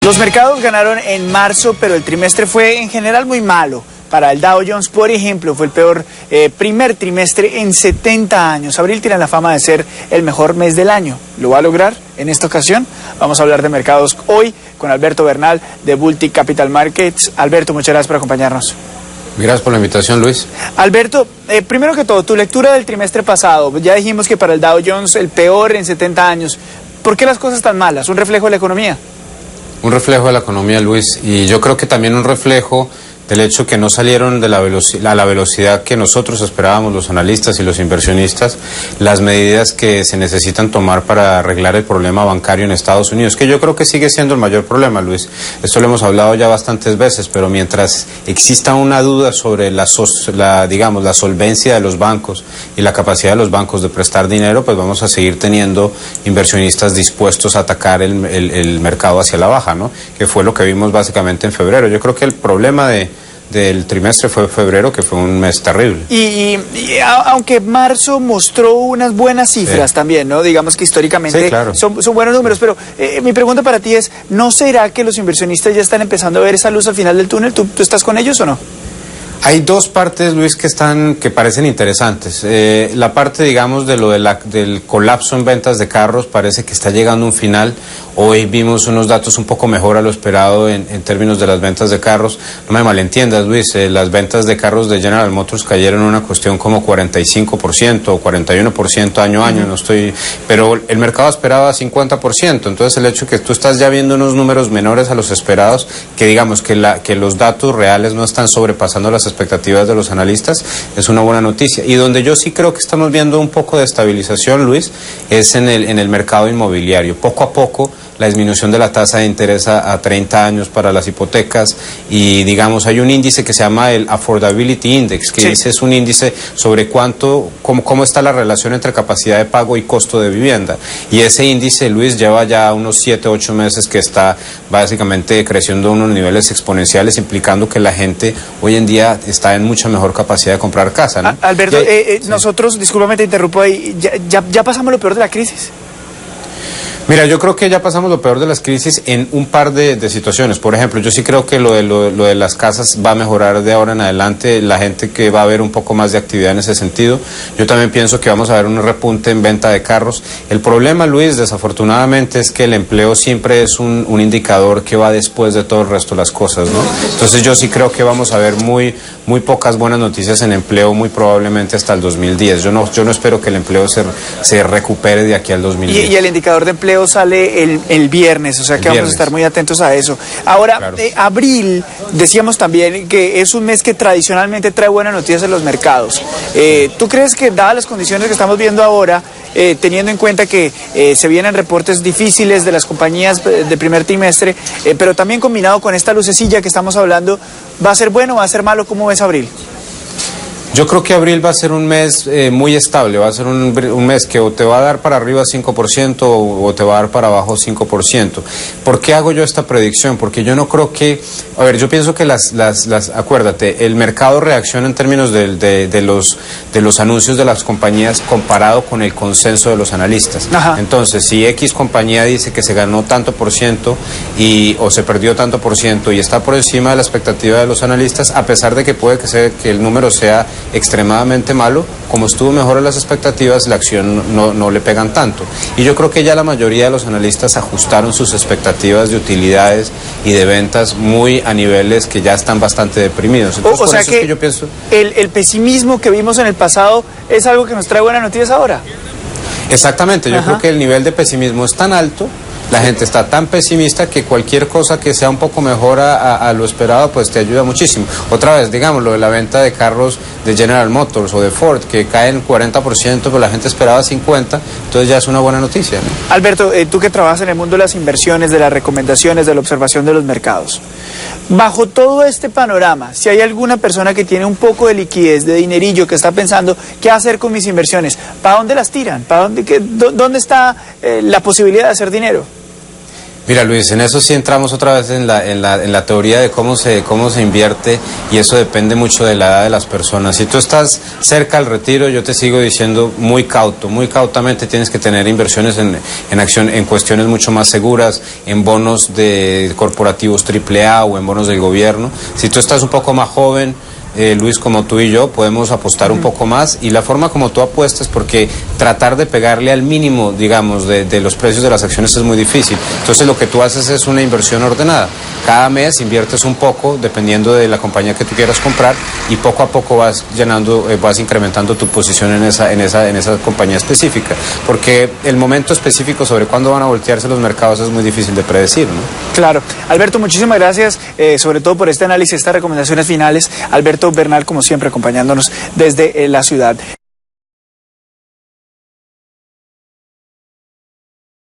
Los mercados ganaron en marzo, pero el trimestre fue en general muy malo. Para el Dow Jones, por ejemplo, fue el peor primer trimestre en 70 años. Abril tiene la fama de ser el mejor mes del año. ¿Lo va a lograr en esta ocasión? Vamos a hablar de mercados hoy con Alberto Bernal de Baltic Capital Markets. Alberto, muchas gracias por acompañarnos. Gracias por la invitación, Luis. Alberto, primero que todo, tu lectura del trimestre pasado. Ya dijimos que para el Dow Jones el peor en 70 años. ¿Por qué las cosas tan malas? ¿Un reflejo de la economía? Un reflejo de la economía, Luis, y yo creo que también un reflejo del hecho que no salieron de a la velocidad que nosotros esperábamos, los analistas y los inversionistas, las medidas que se necesitan tomar para arreglar el problema bancario en Estados Unidos, que yo creo que sigue siendo el mayor problema, Luis. Esto lo hemos hablado ya bastantes veces, pero mientras exista una duda sobre la solvencia de los bancos y la capacidad de los bancos de prestar dinero, pues vamos a seguir teniendo inversionistas dispuestos a atacar el mercado hacia la baja, ¿no? Que fue lo que vimos básicamente en febrero. Yo creo que el problema del trimestre fue febrero, que fue un mes terrible. Y aunque marzo mostró unas buenas cifras también, ¿no? Digamos que históricamente claro, son buenos números, pero mi pregunta para ti es, ¿no será que los inversionistas ya están empezando a ver esa luz al final del túnel? ¿Tú estás con ellos o no? Hay dos partes, Luis, que parecen interesantes. La parte, digamos, de del colapso en ventas de carros parece que está llegando a un final. Hoy vimos unos datos un poco mejor a lo esperado en términos de las ventas de carros. No me malentiendas, Luis, las ventas de carros de General Motors cayeron en una cuestión como 45% o 41% año a año, no estoy, pero el mercado esperaba 50%. Entonces el hecho que tú estás ya viendo unos números menores a los esperados, que digamos que los datos reales no están sobrepasando las expectativas de los analistas, es una buena noticia. Y donde yo sí creo que estamos viendo un poco de estabilización, Luis, es en el mercado inmobiliario. Poco a poco la disminución de la tasa de interés a 30 años para las hipotecas, y digamos hay un índice que se llama el Affordability Index, que es un índice sobre cómo está la relación entre capacidad de pago y costo de vivienda, y ese índice, Luis, lleva ya unos 7 u 8 meses que está básicamente creciendo a unos niveles exponenciales, implicando que la gente hoy en día está en mucha mejor capacidad de comprar casa, ¿no? Alberto, nosotros, discúlpame, te interrumpo ahí, ya pasamos lo peor de la crisis. Mira, yo creo que ya pasamos lo peor de las crisis en un par de situaciones. Por ejemplo, yo sí creo que lo de las casas va a mejorar de ahora en adelante, la gente que va a ver un poco más de actividad en ese sentido. Yo también pienso que vamos a ver un repunte en venta de carros. El problema, Luis, desafortunadamente, es que el empleo siempre es un indicador que va después de todo el resto de las cosas, ¿no? Entonces yo sí creo que vamos a ver muy pocas buenas noticias en empleo, muy probablemente hasta el 2010. Yo no espero que el empleo se recupere de aquí al 2010. Y el indicador de empleo sale el viernes, o sea que vamos a estar muy atentos a eso. Ahora, claro, abril, decíamos también que es un mes que tradicionalmente trae buenas noticias en los mercados. ¿Tú crees que, dadas las condiciones que estamos viendo ahora, teniendo en cuenta que se vienen reportes difíciles de las compañías del primer trimestre, pero también combinado con esta lucecilla que estamos hablando, ¿va a ser bueno o va a ser malo? ¿Cómo ves abril? Yo creo que abril va a ser un mes muy estable, va a ser un mes que o te va a dar para arriba 5% o te va a dar para abajo 5%. ¿Por qué hago yo esta predicción? Porque yo no creo que, a ver, yo pienso que acuérdate, el mercado reacciona en términos de los anuncios de las compañías comparado con el consenso de los analistas. Ajá. Entonces, si X compañía dice que se ganó tanto por ciento o se perdió tanto por ciento y está por encima de la expectativa de los analistas, a pesar de que puede que el número sea extremadamente malo, como estuvo mejor en las expectativas, la acción no le pegan tanto. Y yo creo que ya la mayoría de los analistas ajustaron sus expectativas de utilidades y de ventas muy a niveles que ya están bastante deprimidos. Entonces, o sea que yo pienso, el pesimismo que vimos en el pasado es algo que nos trae buenas noticias ahora. Exactamente, yo creo que el nivel de pesimismo es tan alto, la gente está tan pesimista que cualquier cosa que sea un poco mejor a lo esperado, pues te ayuda muchísimo. Otra vez, digamos, lo de la venta de carros de General Motors o de Ford, que caen 40%, pero la gente esperaba 50%, entonces ya es una buena noticia, ¿no? Alberto, tú que trabajas en el mundo de las inversiones, de las recomendaciones, de la observación de los mercados, bajo todo este panorama, si hay alguna persona que tiene un poco de liquidez, de dinerillo, que está pensando, ¿qué hacer con mis inversiones? ¿Para dónde las tiran? ¿Dónde está la posibilidad de hacer dinero? Mira, Luis, en eso sí entramos otra vez en la teoría de cómo se invierte, y eso depende mucho de la edad de las personas. Si tú estás cerca al retiro, yo te sigo diciendo muy cautamente tienes que tener inversiones en acción, en cuestiones mucho más seguras, en bonos de corporativos AAA o en bonos del gobierno. Si tú estás un poco más joven, Luis, como tú y yo, podemos apostar un poco más, y la forma como tú apuestas, porque tratar de pegarle al mínimo, digamos, de los precios de las acciones es muy difícil. Entonces lo que tú haces es una inversión ordenada. Cada mes inviertes un poco, dependiendo de la compañía que tú quieras comprar, y poco a poco vas incrementando tu posición en esa compañía específica, porque el momento específico sobre cuándo van a voltearse los mercados es muy difícil de predecir, ¿no? Claro. Alberto, muchísimas gracias, sobre todo por este análisis, estas recomendaciones finales. Alberto Bernal, como siempre, acompañándonos desde la ciudad.